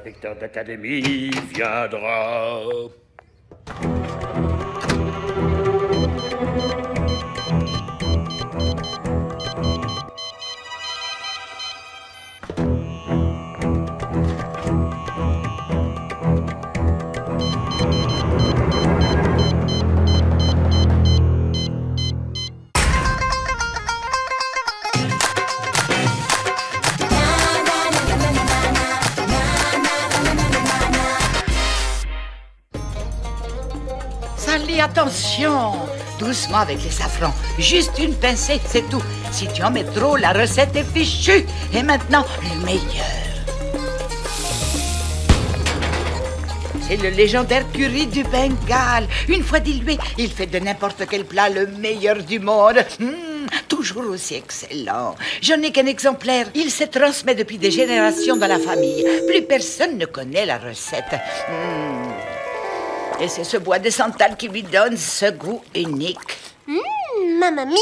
l'inspecteur d'académie viendra. Sally, attention! Doucement avec les safrans. Juste une pincée, c'est tout. Si tu en mets trop, la recette est fichue. Et maintenant, le meilleur. C'est le légendaire curry du Bengale. Une fois dilué, il fait de n'importe quel plat le meilleur du monde. Toujours aussi excellent. Je n'ai qu'un exemplaire. Il se transmet depuis des générations dans la famille. Plus personne ne connaît la recette. Et c'est ce bois de santal qui lui donne ce goût unique. Mamma mia!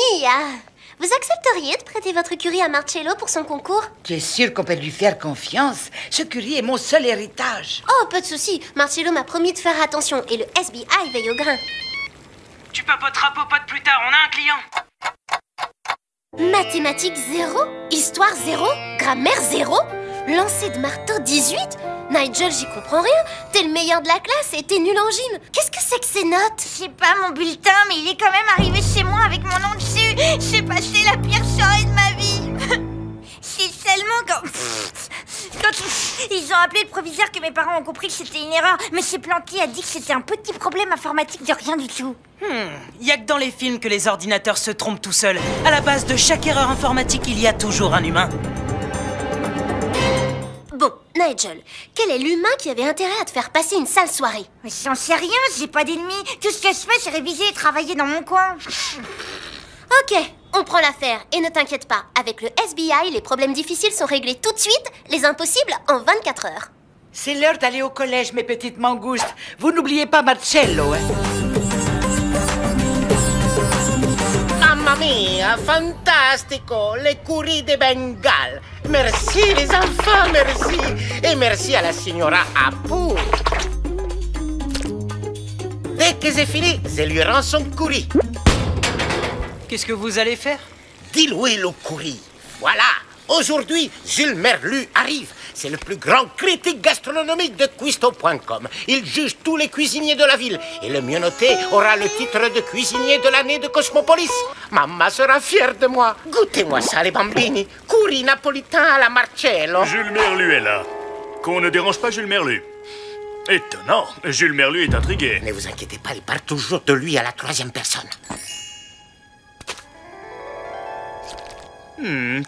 Vous accepteriez de prêter votre curry à Marcello pour son concours? Tu es sûr qu'on peut lui faire confiance? Ce curry est mon seul héritage. Oh, pas de souci. Marcello m'a promis de faire attention et le FBI veille au grain. Tu papoteras popote plus tard, on a un client. Mathématiques 0, histoire 0, grammaire 0, lancer de marteau 18. Nigel, j'y comprends rien. T'es le meilleur de la classe et t'es nul en gym. Qu'est-ce que c'est que ces notes? Je sais pas mon bulletin, mais il est quand même arrivé chez moi avec mon nom dessus. J'ai passé la pire soirée de ma vie. C'est seulement quand ils ont appelé le proviseur que mes parents ont compris que c'était une erreur. Monsieur Planty a dit que c'était un petit problème informatique de rien du tout. Y a que dans les films que les ordinateurs se trompent tout seuls. À la base de chaque erreur informatique, il y a toujours un humain. Bon, Nigel, quel est l'humain qui avait intérêt à te faire passer une sale soirée? Mais j'en sais rien, j'ai pas d'ennemis. Tout ce que je fais, c'est réviser et travailler dans mon coin. Ok, on prend l'affaire. Et ne t'inquiète pas, avec le FBI, les problèmes difficiles sont réglés tout de suite, les impossibles en 24 heures. C'est l'heure d'aller au collège, mes petites mangoustes. Vous n'oubliez pas Marcello, hein? Mamma mia, fantastico, le curry de Bengale. Merci les enfants, merci. Et merci à la signora Apu. Dès que c'est fini, je lui rends son curry. Qu'est-ce que vous allez faire? Diluer le curry. Voilà. Aujourd'hui, Jules Merlu arrive. C'est le plus grand critique gastronomique de Cuisto.com. Il juge tous les cuisiniers de la ville. Et le mieux noté aura le titre de cuisinier de l'année de Cosmopolis. Maman sera fière de moi. Goûtez-moi ça, les bambini. Curry napolitain à la Marcello. Jules Merlu est là. Qu'on ne dérange pas Jules Merlu. Étonnant. Jules Merlu est intrigué. Ne vous inquiétez pas, il parle toujours de lui à la troisième personne.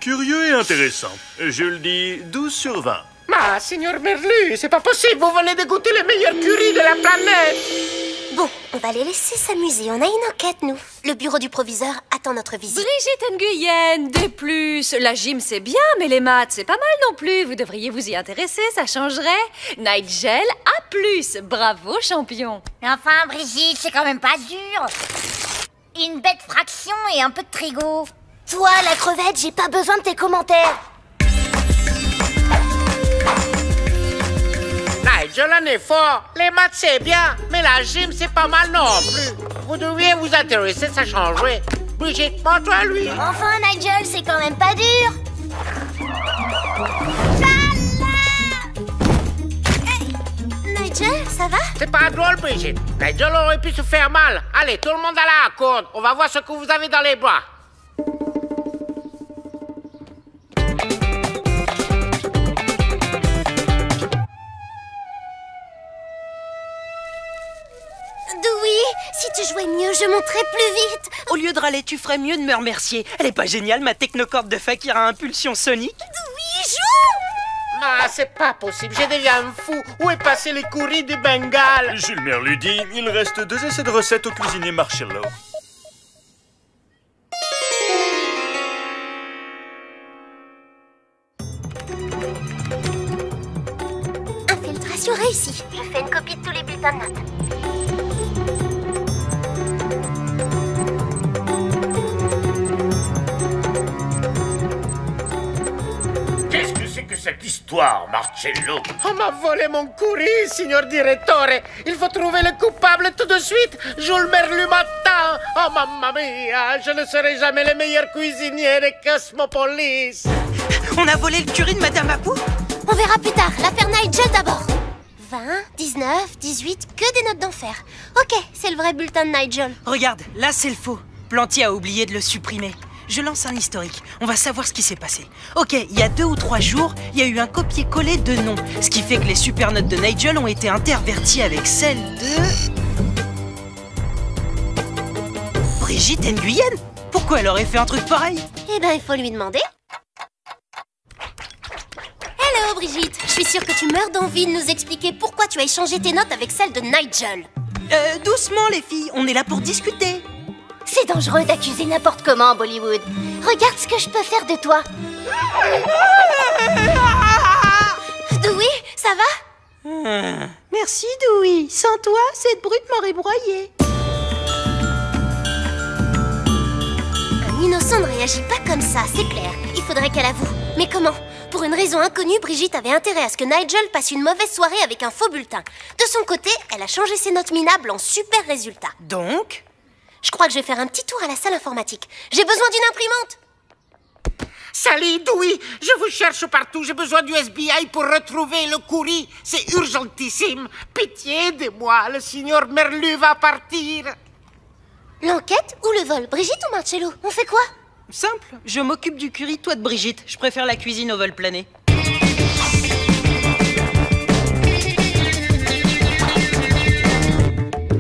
Curieux et intéressant. Je le dis 12 sur 20. Ah, signor Merlu, c'est pas possible. Vous venez de goûter le meilleur curry de la planète. Bon, on va les laisser s'amuser. On a une enquête, nous. Le bureau du proviseur attend notre visite. Brigitte Nguyen, D+. La gym, c'est bien, mais les maths, c'est pas mal non plus. Vous devriez vous y intéresser, ça changerait. Nigel, A+. Bravo, champion. Mais enfin, Brigitte, c'est quand même pas dur. Une bête fraction et un peu de trigo. Toi, la crevette, j'ai pas besoin de tes commentaires. Nigel en est fort. Les maths, c'est bien, mais la gym, c'est pas mal non plus. Vous devriez vous intéresser, ça changerait. Brigitte, montre-toi à lui. Enfin, Nigel, c'est quand même pas dur. Hey, Nigel, ça va? C'est pas drôle, Brigitte. Nigel aurait pu se faire mal. Allez, tout le monde à la corde. On va voir ce que vous avez dans les bras. Si tu jouais mieux, je monterais plus vite. Au lieu de râler, tu ferais mieux de me remercier. Elle est pas géniale, ma technocorde de fakir à impulsion sonique? Oui, joue. Ah, c'est pas possible, je deviens fou. Où est passé les curry du Bengale? Jules Merlu dit, il reste 2 essais de recettes au cuisinier Marcello. Infiltration réussie. Je fais une copie de tous les bulletins de notes. Qu'est-ce que c'est que cette histoire? l'histoire, Marcello. On m'a volé mon curry, signor direttore. Il faut trouver le coupable tout de suite. Jules Merlu m'attend. Oh, mamma mia, je ne serai jamais le meilleur cuisinier de Cosmopolis. On a volé le curry de Madame Apu? On verra plus tard, l'affaire Nigel d'abord. 20, 19, 18, que des notes d'enfer. Ok, c'est le vrai bulletin de Nigel. Regarde, là c'est le faux. Plantier a oublié de le supprimer. Je lance un historique, on va savoir ce qui s'est passé. Ok, il y a 2 ou 3 jours, il y a eu un copier-coller de noms, ce qui fait que les super notes de Nigel ont été interverties avec celles de... Brigitte Nguyen? Pourquoi elle aurait fait un truc pareil? Eh ben, il faut lui demander. Hello Brigitte, je suis sûre que tu meurs d'envie de nous expliquer pourquoi tu as échangé tes notes avec celles de Nigel. Doucement les filles, on est là pour discuter. C'est dangereux d'accuser n'importe comment, Bollywood. Regarde ce que je peux faire de toi. Dewey, ça va? Merci Dewey, sans toi, cette brute m'aurait broyé. Un innocent ne réagit pas comme ça, c'est clair. Il faudrait qu'elle avoue. Mais comment? Pour une raison inconnue, Brigitte avait intérêt à ce que Nigel passe une mauvaise soirée avec un faux bulletin. De son côté, elle a changé ses notes minables en super résultats. Donc? Je crois que je vais faire un petit tour à la salle informatique. J'ai besoin d'une imprimante. Salut, Dewey. Je vous cherche partout. J'ai besoin du FBI pour retrouver le courrier. C'est urgentissime. Pitié de moi. Le signor Merlu va partir. L'enquête ou le vol? Brigitte ou Marcello? On fait quoi? Simple, je m'occupe du curry, toi de Brigitte. Je préfère la cuisine au vol plané.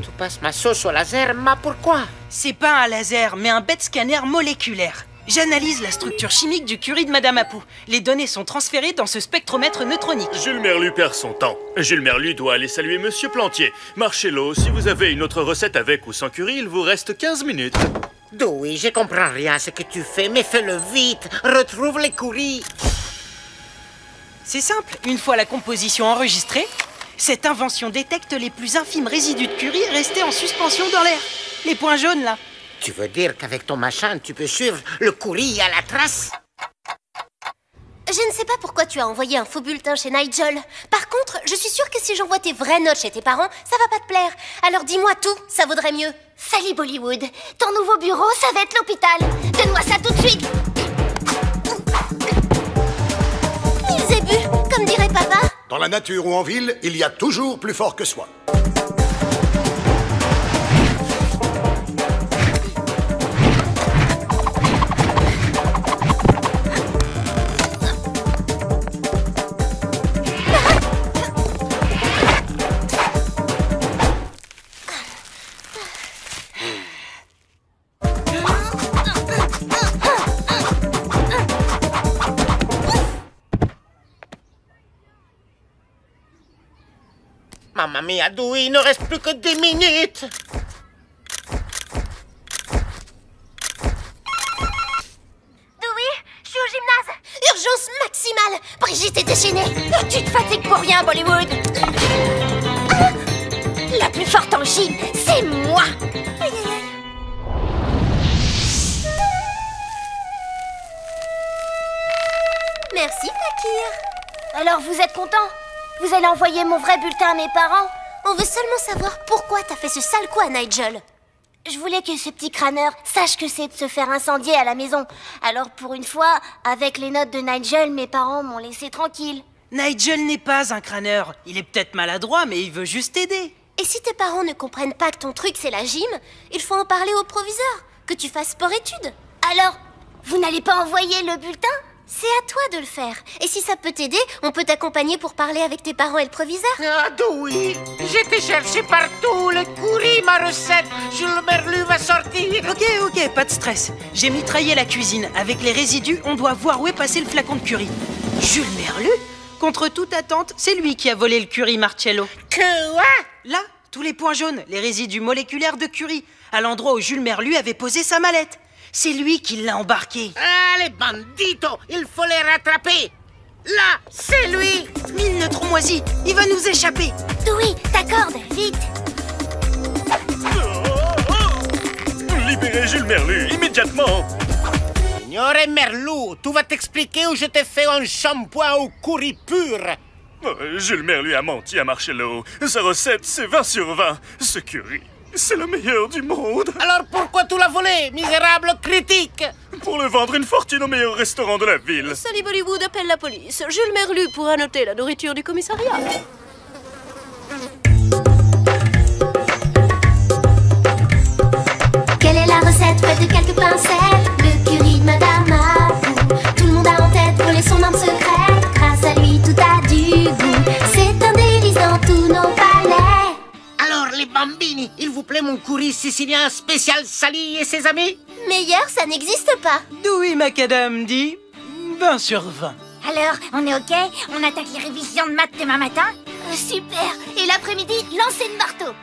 Tu passes ma sauce au laser, mais pourquoi? C'est pas un laser, mais un bête scanner moléculaire. J'analyse la structure chimique du curry de Madame Apu. Les données sont transférées dans ce spectromètre neutronique. Jules Merlu perd son temps. Jules Merlu doit aller saluer Monsieur Plantier. Marcello, si vous avez une autre recette avec ou sans curry, il vous reste 15 minutes. Dewey, je comprends rien à ce que tu fais, mais fais-le vite. Retrouve les courriers. C'est simple, une fois la composition enregistrée, cette invention détecte les plus infimes résidus de curry restés en suspension dans l'air. Les points jaunes, là. Tu veux dire qu'avec ton machin, tu peux suivre le courrier à la trace? Je ne sais pas pourquoi tu as envoyé un faux bulletin chez Nigel. Par contre, je suis sûre que si j'envoie tes vraies notes chez tes parents, ça va pas te plaire. Alors dis-moi tout, ça vaudrait mieux. Salut Bollywood, ton nouveau bureau, ça va être l'hôpital. Donne-moi ça tout de suite. Ils ébus, comme dirait papa. Dans la nature ou en ville, il y a toujours plus fort que soi. Mamma mia, Dewey, il ne reste plus que 10 minutes. Dewey, je suis au gymnase. Urgence maximale. Brigitte est déchaînée. Tu te fatigues pour rien, Bollywood. La plus forte en gym, c'est moi. Aïe, aïe, aïe. Merci, Fakir. Alors, vous êtes content? Vous allez envoyer mon vrai bulletin à mes parents? On veut seulement savoir pourquoi t'as fait ce sale coup à Nigel. Je voulais que ce petit crâneur sache que c'est de se faire incendier à la maison. Alors pour une fois, avec les notes de Nigel, mes parents m'ont laissé tranquille. Nigel n'est pas un crâneur. Il est peut-être maladroit, mais il veut juste t'aider. Et si tes parents ne comprennent pas que ton truc c'est la gym, il faut en parler au proviseur. Que tu fasses sport-études. Alors, vous n'allez pas envoyer le bulletin? C'est à toi de le faire. Et si ça peut t'aider, on peut t'accompagner pour parler avec tes parents et le proviseur. Ah, Dewey, j'étais cherché partout. Le courrier, ma recette. Jules Merlu va sortir. Ok, pas de stress. J'ai mitraillé la cuisine. Avec les résidus, on doit voir où est passé le flacon de curry. Jules Merlu? Contre toute attente, c'est lui qui a volé le curry Marcello. Quoi? Là, tous les points jaunes, les résidus moléculaires de curry, à l'endroit où Jules Merlu avait posé sa mallette. C'est lui qui l'a embarqué. Ah, les banditos, il faut les rattraper. Là, c'est lui. Mine notre moisie, il va nous échapper. Dewey, ta corde, vite. Libérez Jules Merlu, immédiatement. Signore Merlou, tu vas t'expliquer où je t'ai fait un shampoing au curry pur. Jules Merlu a menti à Marcello. Sa recette, c'est 20 sur 20. Ce curry, c'est le meilleur du monde. Alors pourquoi tu l'as volé, misérable critique? Pour le vendre une fortune au meilleur restaurant de la ville. Sally Bollywood appelle la police. Jules Merlu pourra noter la nourriture du commissariat. Quelle est la recette faite de quelques pincettes? Le curry de Madame Abou. Tout le monde a en tête volé son arme secrète. Grâce à lui, tout a du goût. C'est un délice dans tous nos palais. Alors les bambini, il vous plaît mon curry sicilien spécial Sally et ses amis? Meilleur, ça n'existe pas. Dewey Macadam dit 20 sur 20. Alors, on est ok? On attaque les révisions de maths demain matin? Super. Et l'après-midi, lancez le marteau.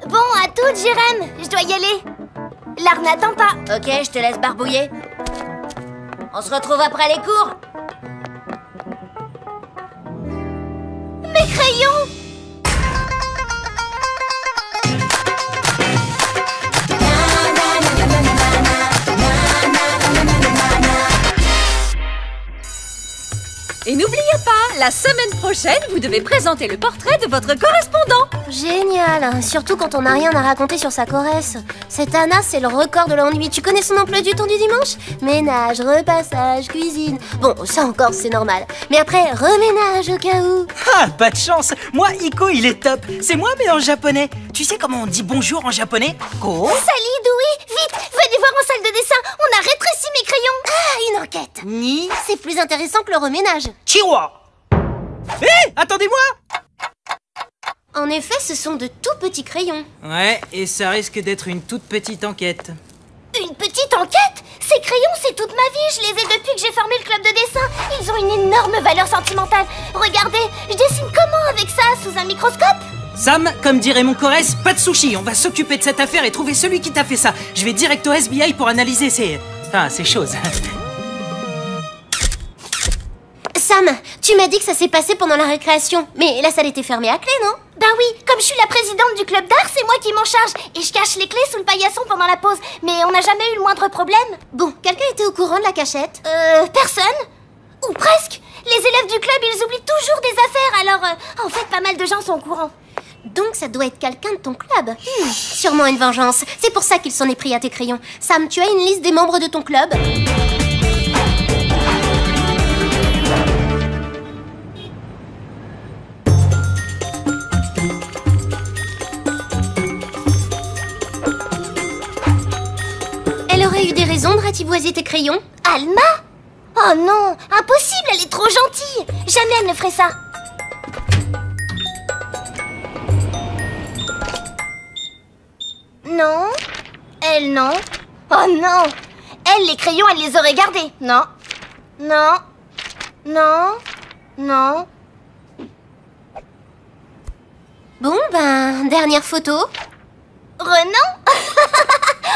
Bon, à toutes, Jérém. Je dois y aller. L'art n'attend pas. Ok, je te laisse barbouiller. On se retrouve après les cours. Mes crayons. Et n'oubliez pas, la semaine prochaine, vous devez présenter le portrait de votre correspondant. Génial, surtout quand on n'a rien à raconter sur sa Corrèze. Cette Anna, c'est le record de l'ennui. Tu connais son emploi du temps du dimanche? Ménage, repassage, cuisine. Bon, ça encore, c'est normal. Mais après, reménage au cas où. Ah, pas de chance. Moi, Iko, il est top. C'est moi, mais en japonais. Tu sais comment on dit bonjour en japonais? Ko. Salut, Dewey. Vite, venez voir en salle de dessin. On a rétréci mes crayons. Ah, une enquête. Ni. C'est plus intéressant que le reménage. Chihuahua. Hé, attendez-moi. En effet, ce sont de tout petits crayons. Ouais, et ça risque d'être une toute petite enquête. Une petite enquête? Ces crayons, c'est toute ma vie. Je les ai depuis que j'ai formé le club de dessin. Ils ont une énorme valeur sentimentale. Regardez, je dessine comment avec ça, sous un microscope? Sam, comme dirait mon Corrèze, pas de sushi. On va s'occuper de cette affaire et trouver celui qui t'a fait ça. Je vais direct au FBI pour analyser ces choses. Sam, tu m'as dit que ça s'est passé pendant la récréation. Mais la salle était fermée à clé, non? Ben oui, comme je suis la présidente du club d'art, c'est moi qui m'en charge. Et je cache les clés sous le paillasson pendant la pause. Mais on n'a jamais eu le moindre problème. Bon, quelqu'un était au courant de la cachette? Personne. Ou presque. Les élèves du club, ils oublient toujours des affaires. Alors, en fait, pas mal de gens sont au courant. Donc ça doit être quelqu'un de ton club. Sûrement une vengeance. C'est pour ça qu'il s'en est pris à tes crayons. Sam, tu as une liste des membres de ton club? Elle aurait eu des raisons de ratiboiser tes crayons? Alma? Oh non, impossible, elle est trop gentille. Jamais elle ne ferait ça. Non. Elle, non. Oh non. Elle, les crayons, elle les aurait gardés. Non. Non. Non. Non. Bon, ben, dernière photo. Renan?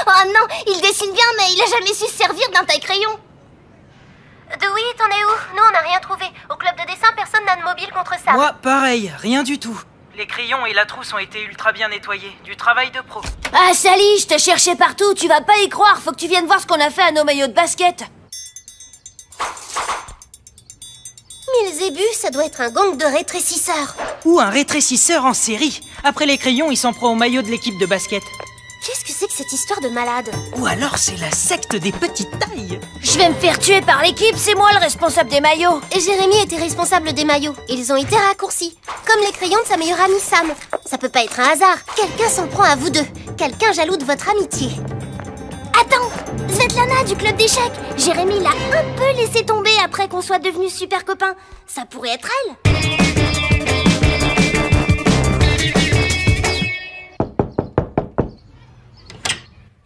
Oh non, il dessine bien, mais il a jamais su se servir d'un taille-crayon. Dewey, t'en es où? Nous, on n'a rien trouvé. Au club de dessin, personne n'a de mobile contre ça. Moi, pareil, rien du tout. Les crayons et la trousse ont été ultra bien nettoyés. Du travail de pro. Ah, Sally, je t'ai cherché partout. Tu vas pas y croire. Faut que tu viennes voir ce qu'on a fait à nos maillots de basket. Milzébus, ça doit être un gang de rétrécisseurs. Ou un rétrécisseur en série. Après les crayons, il s'en prend au maillot de l'équipe de basket. Qu'est-ce que c'est que cette histoire de malade? Ou alors c'est la secte des petites tailles. Je vais me faire tuer par l'équipe. C'est moi le responsable des maillots. Et Jérémy était responsable des maillots. Ils ont été raccourcis. Comme les crayons de sa meilleure amie Sam. Ça peut pas être un hasard. Quelqu'un s'en prend à vous deux. Quelqu'un jaloux de votre amitié. Attends, Svetlana du club d'échecs. Jérémy l'a un peu laissé tomber après qu'on soit devenus super copains. Ça pourrait être elle.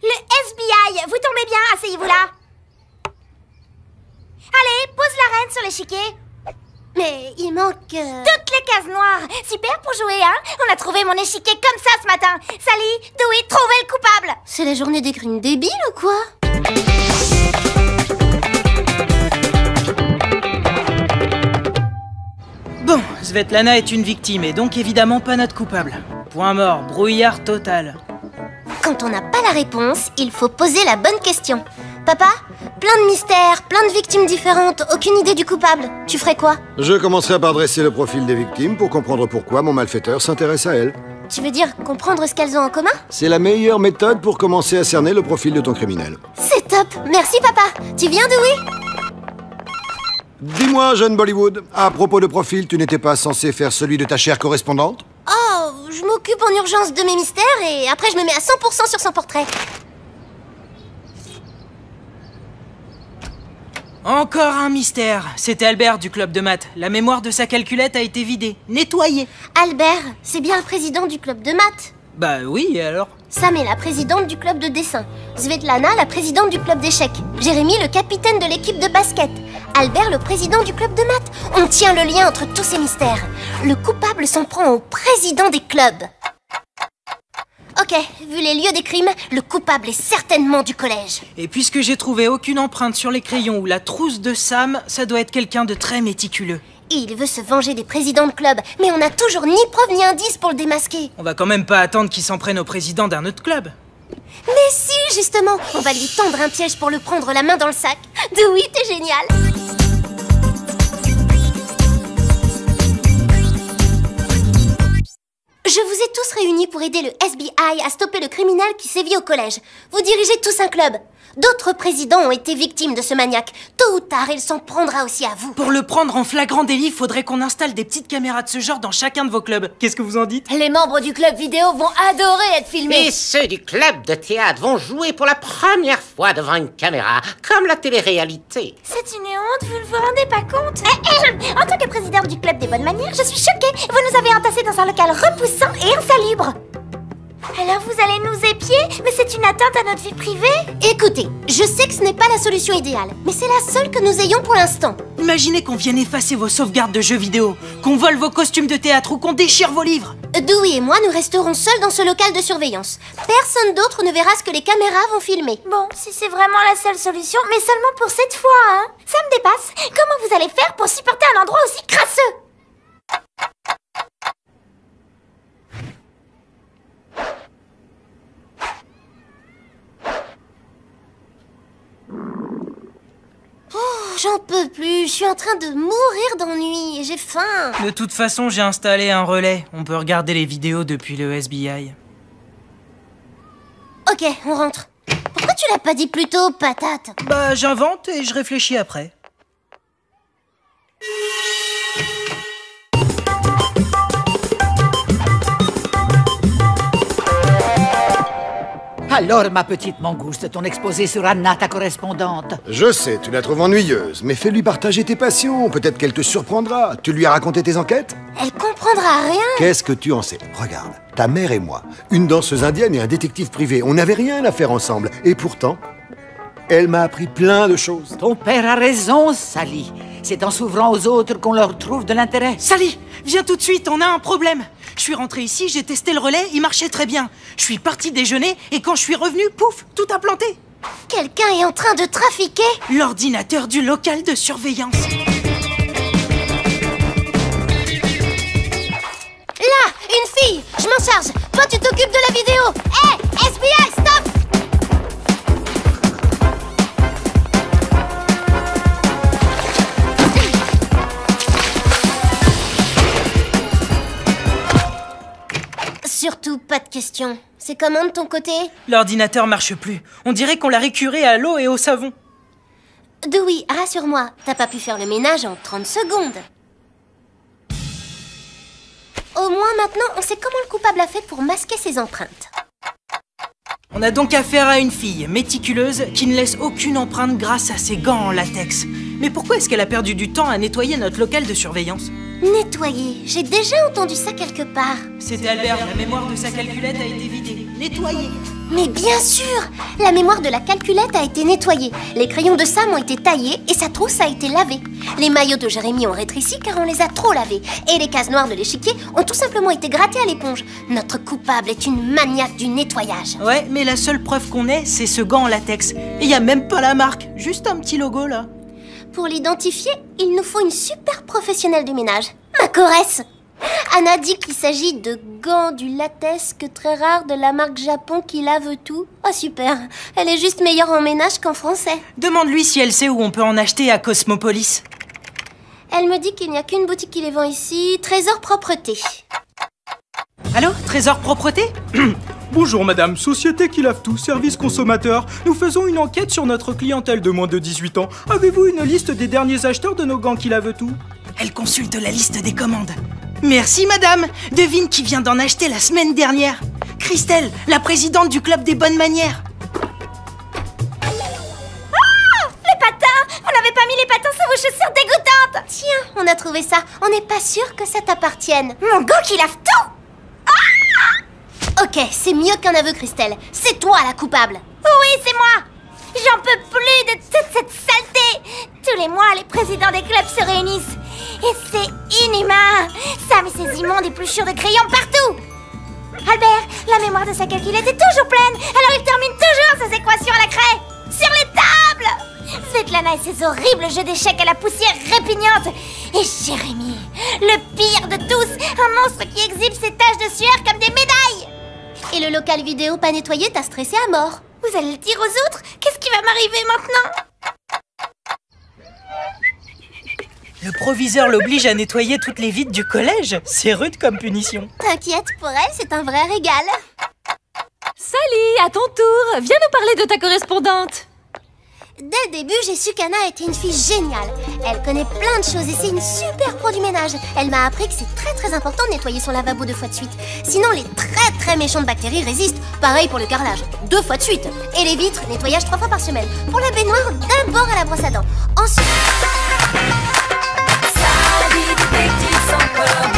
Le FBI, vous tombez bien, asseyez-vous là. Allez, pose la reine sur l'échiquier. Mais il manque... Toutes les cases noires. Super pour jouer, hein? On a trouvé mon échiquier comme ça ce matin. Sally, Dewey, trouvez le coupable. C'est la journée des crimes débiles ou quoi? Bon, Svetlana est une victime et donc évidemment pas notre coupable. Point mort, brouillard total. Quand on n'a pas la réponse, il faut poser la bonne question. Papa, plein de mystères, plein de victimes différentes, aucune idée du coupable. Tu ferais quoi? Je commencerai par dresser le profil des victimes pour comprendre pourquoi mon malfaiteur s'intéresse à elles. Tu veux dire comprendre ce qu'elles ont en commun? C'est la meilleure méthode pour commencer à cerner le profil de ton criminel. C'est top. Merci papa. Tu viens Dewey? Dis-moi, jeune Bollywood, à propos de profil, tu n'étais pas censé faire celui de ta chère correspondante? Oh, je m'occupe en urgence de mes mystères et après je me mets à 100% sur son portrait. Encore un mystère. C'était Albert du club de maths. La mémoire de sa calculette a été vidée, nettoyée. Albert, c'est bien le président du club de maths? Bah oui, et alors? Sam est la présidente du club de dessin. Svetlana, la présidente du club d'échecs. Jérémy, le capitaine de l'équipe de basket. Albert, le président du club de maths. On tient le lien entre tous ces mystères. Le coupable s'en prend au président des clubs. Ok, vu les lieux des crimes, le coupable est certainement du collège. Et puisque j'ai trouvé aucune empreinte sur les crayons ou la trousse de Sam, ça doit être quelqu'un de très méticuleux. Il veut se venger des présidents de club, mais on n'a toujours ni preuve ni indice pour le démasquer. On va quand même pas attendre qu'il s'en prenne au président d'un autre club. Mais si, justement, on va lui tendre un piège pour le prendre la main dans le sac. Dewey, t'es génial. Je vous ai tous réunis pour aider le FBI à stopper le criminel qui sévit au collège. Vous dirigez tous un club. D'autres présidents ont été victimes de ce maniaque. Tôt ou tard, il s'en prendra aussi à vous. Pour le prendre en flagrant délit, faudrait qu'on installe des petites caméras de ce genre dans chacun de vos clubs. Qu'est-ce que vous en dites? Les membres du club vidéo vont adorer être filmés. Et ceux du club de théâtre vont jouer pour la première fois devant une caméra, comme la télé-réalité. C'est une honte, vous ne vous rendez pas compte? En tant que présidente du club des bonnes manières, je suis choquée. Vous nous avez entassés dans un local repoussant et insalubre. Alors vous allez nous épier? Mais c'est une atteinte à notre vie privée? Écoutez, je sais que ce n'est pas la solution idéale, mais c'est la seule que nous ayons pour l'instant. Imaginez qu'on vienne effacer vos sauvegardes de jeux vidéo, qu'on vole vos costumes de théâtre ou qu'on déchire vos livres. Dewey et moi, nous resterons seuls dans ce local de surveillance. Personne d'autre ne verra ce que les caméras vont filmer. Bon, si c'est vraiment la seule solution, mais seulement pour cette fois, hein? Ça me dépasse. Comment vous allez faire pour supporter un endroit aussi crasseux? J'en peux plus, je suis en train de mourir d'ennui, j'ai faim. De toute façon, j'ai installé un relais. On peut regarder les vidéos depuis le SBI. Ok, on rentre. Pourquoi tu l'as pas dit plus tôt, patate? Bah, j'invente et je réfléchis après. Alors, ma petite mangouste, ton exposé sur Anna, ta correspondante. Je sais, tu la trouves ennuyeuse, mais fais-lui partager tes passions. Peut-être qu'elle te surprendra. Tu lui as raconté tes enquêtes? Elle comprendra rien. Qu'est-ce que tu en sais? Regarde, ta mère et moi, une danseuse indienne et un détective privé, on n'avait rien à faire ensemble. Et pourtant, elle m'a appris plein de choses. Ton père a raison, Sally. C'est en s'ouvrant aux autres qu'on leur trouve de l'intérêt. Sally, viens tout de suite, on a un problème. Je suis rentré ici, j'ai testé le relais, il marchait très bien. Je suis parti déjeuner et quand je suis revenu, pouf, tout a planté. Quelqu'un est en train de trafiquer l'ordinateur du local de surveillance. Là, une fille, je m'en charge. Toi, tu t'occupes de la vidéo. Hé, FBI, stop! Surtout pas de questions. C'est comment de ton côté? L'ordinateur marche plus. On dirait qu'on l'a récuré à l'eau et au savon. Dewey, rassure-moi, t'as pas pu faire le ménage en 30 secondes. Au moins maintenant, on sait comment le coupable a fait pour masquer ses empreintes. On a donc affaire à une fille méticuleuse qui ne laisse aucune empreinte grâce à ses gants en latex. Mais pourquoi est-ce qu'elle a perdu du temps à nettoyer notre local de surveillance? Nettoyer, j'ai déjà entendu ça quelque part. C'était Albert, la mémoire de sa calculette a été vidée. Nettoyer. Mais bien sûr! La mémoire de la calculette a été nettoyée. Les crayons de Sam ont été taillés et sa trousse a été lavée. Les maillots de Jérémy ont rétréci car on les a trop lavés. Et les cases noires de l'échiquier ont tout simplement été grattées à l'éponge. Notre coupable est une maniaque du nettoyage. Ouais, mais la seule preuve qu'on ait, c'est ce gant en latex. Et y a même pas la marque, juste un petit logo là. Pour l'identifier, il nous faut une super professionnelle du ménage. Ma Corrèze! Anna dit qu'il s'agit de gants du latex très rares de la marque Japon qui lave tout. Oh super, elle est juste meilleure en ménage qu'en français. Demande-lui si elle sait où on peut en acheter à Cosmopolis. Elle me dit qu'il n'y a qu'une boutique qui les vend ici, Trésor Propreté. Allô, Trésor Propreté? Bonjour madame, Société qui lave tout, service consommateur. Nous faisons une enquête sur notre clientèle de moins de 18 ans. Avez-vous une liste des derniers acheteurs de nos gants qui lavent tout? Elle consulte la liste des commandes. Merci madame. Devine qui vient d'en acheter la semaine dernière. Christelle, la présidente du club des bonnes manières. Oh, les patins! Vous n'avez pas mis les patins sur vos chaussures dégoûtantes! Tiens, on a trouvé ça. On n'est pas sûr que ça t'appartienne. Mon gant qui lave tout! Ok, c'est mieux qu'un aveu, Christelle. C'est toi la coupable. Oui, c'est moi! J'en peux plus de toute cette saleté! Tous les mois, les présidents des clubs se réunissent. Et c'est inhumain! Sam et ses immondes épluchures de crayons partout! Albert, la mémoire de sa calculette est toujours pleine, alors il termine toujours ses équations à la craie! Sur les tables! Svetlana et ses horribles jeux d'échecs à la poussière répugnante! Et Jérémy, le pire de tous, un monstre qui exhibe ses taches de sueur comme des médailles! Et le local vidéo pas nettoyé t'a stressé à mort. Vous allez le dire aux autres? Qu'est-ce qui va m'arriver maintenant? Le proviseur l'oblige à nettoyer toutes les vitres du collège. C'est rude comme punition. T'inquiète, pour elle, c'est un vrai régal. Sally, à ton tour, viens nous parler de ta correspondante. Dès le début, j'ai su qu'Anna était une fille géniale. Elle connaît plein de choses et c'est une super pro du ménage. Elle m'a appris que c'est très important de nettoyer son lavabo 2 fois de suite. Sinon, les très méchantes bactéries résistent. Pareil pour le carrelage, 2 fois de suite. Et les vitres, nettoyage 3 fois par semaine. Pour la baignoire, d'abord à la brosse à dents. Ensuite... Sally, détective sans corps.